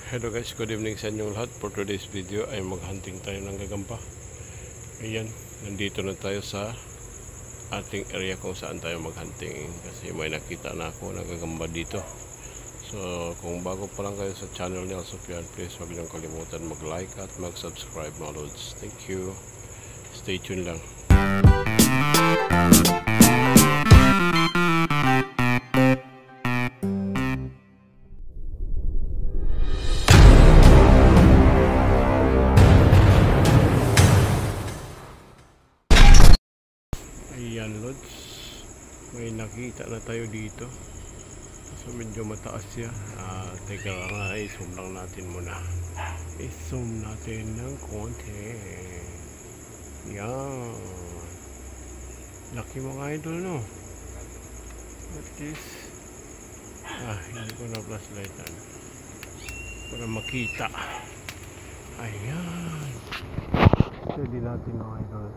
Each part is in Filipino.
Hello guys, good evening sa inyong lahat. For today's video ay maghunting tayo ng gagamba. Ayan, nandito na tayo sa ating area kung saan tayo maghunting kasi may nakita na ako na gagamba dito. So kung bago pa lang kayo sa channel ni Alsofian, please huwag niyong kalimutan mag-like at mag-subscribe mga lods. Thank you. Stay tuned lang. Ayan lods, may nakita na tayo dito. So medyo mataas siya. Teka nga, i-zoom lang natin muna. I-zoom natin ng konti. Yan, laki mga idol, no? At least hindi ko na flashlightan para makita. Ayan, pwede natin mga idol.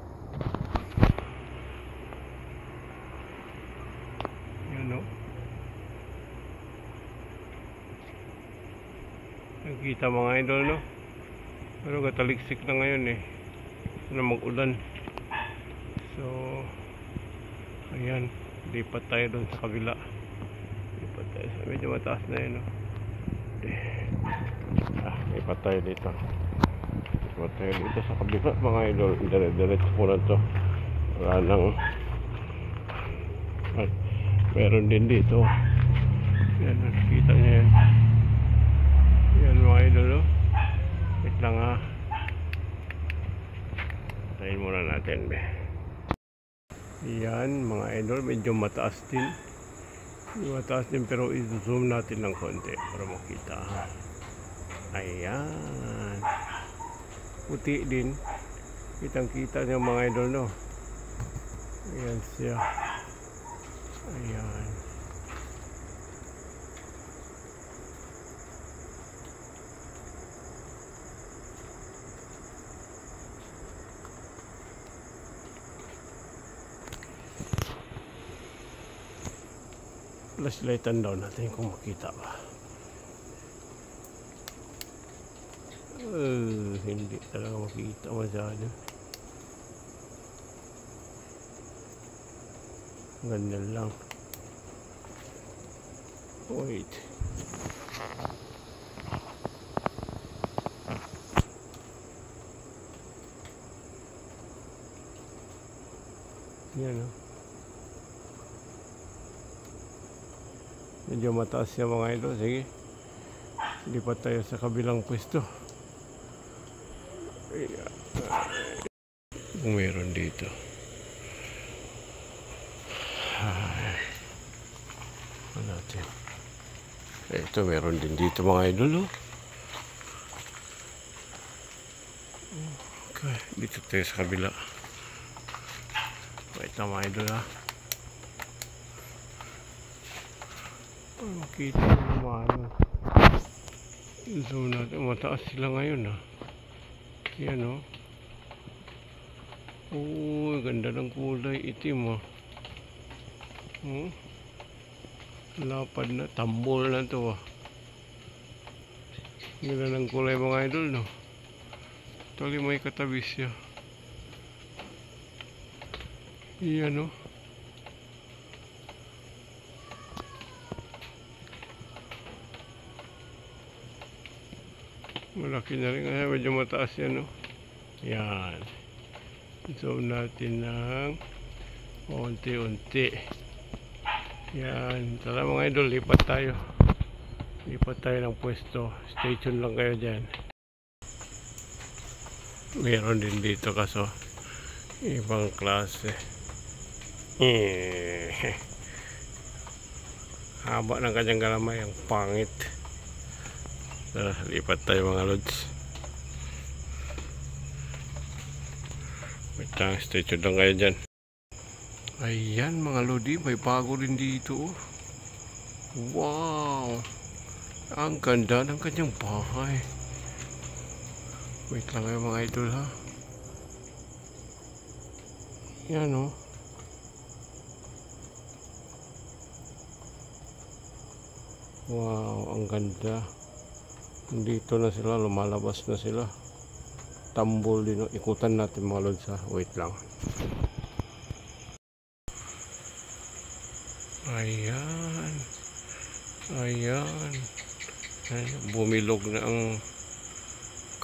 Yan, no? Nakita mga idol, no? Pero kataliksik na ngayon na mag-ulan. So ayan, lipat tayo doon sa kabila. Lipat tayo sa medyo mataas na yun, no? Lipat tayo dito. Lipat tayo dito sa kabila mga idol. Diretso po na to. Wala nang meron din dito. Yan, nakikita nyo yan. Yan mga idol, no? Wait lang ha. Tayin muna natin yan mga idol, medyo mataas din. Mataas din pero i-zoom natin ng konti para makita. Ayan, puti din. Kitang kita nyo mga idol, no? Ayan siya. Ayan. Flashlightan daw natin kung makita ba. Hindi talaga makita masyado. Ganyan lang. Wait. Yan, no? Medyo mataas siya mga idol. Sige, lipat tayo sa kabilang pwesto. Kung meron dito. Natin. Ito meron din dito mga idol, oh. Okay, dito tayo sa kabila. Wait na mga idol, ha. Makita mo naman. Zoom natin. Mataas sila ngayon, ha. Yan, oh. Ganda ng kulay. Itim, lapad na. Tambol na to, Ganda ng kulay mga idol, no? Tali may katabi siya. Yan, no? Malaki na rin. Medyo mataas yan, no? Yan. Zoom natin ng unti-unti. Yan. Tara mga idol, lipat tayo. Lipat tayo ng pwesto. Stay tuned lang kayo dyan. Meron din dito kaso ibang klase. Haba ng kanyang galamay. Ang pangit. Tara, lipat tayo mga lods. Wait lang, stay tuned lang kayo dyan. Ayan mga lodi, may bago rin dito, oh. Wow, ang ganda ng kanyang bahay. Wait lang kayo mga idol, ha. Yan, oh. Wow, ang ganda. Dito na sila, lumalabas na sila. Tambol din. Ikutan natin mga lods ha. Wait lang. Ayan. Ayan. Bumilog na ang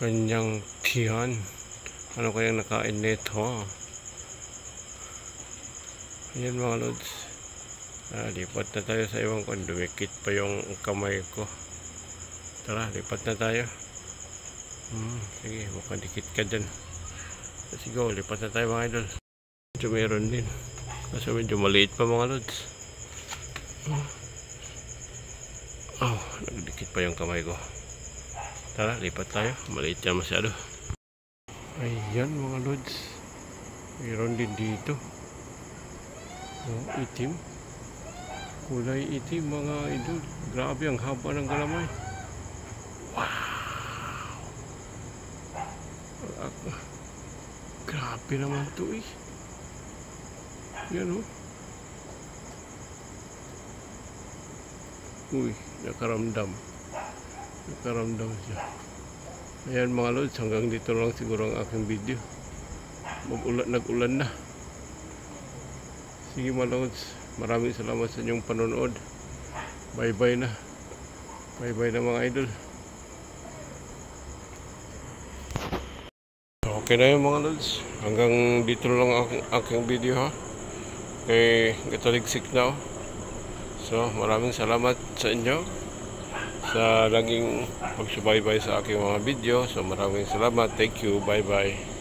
kanyang tiyan. Ano kayang nakain nito? Ayan mga lods. Lipat na tayo sa ibang kon. Dumikit pa yung kamay ko. Tara, lipat na tayo. Sige, mukhang dikit ka dyan. Let's go, lipat na tayo mga idol. Medyo meron din. Kasi medyo maliit pa mga lods. Nagdikit pa yung kamay ko. Tara, lipat tayo. Maliit yan masyado. Ayan mga lods. Meron din dito. Itim. Kulay itim mga idol. Grabe ang haba ng galamay. Grabe naman ito eh. Yan o. Uy, nakaramdam. Nakaramdam siya. Ayan mga lods, hanggang dito lang siguro ang aking video. Nag-ulan na. Sige mga lods, maraming salamat sa inyong panonood. Bye bye na. Bye bye na mga idol. Okay na yun mga lods. Hanggang dito lang ang aking video ha. Okay, gataligsik na. So maraming salamat sa inyo sa laging pagsubaybay sa aking mga video. So maraming salamat. Thank you. Bye bye.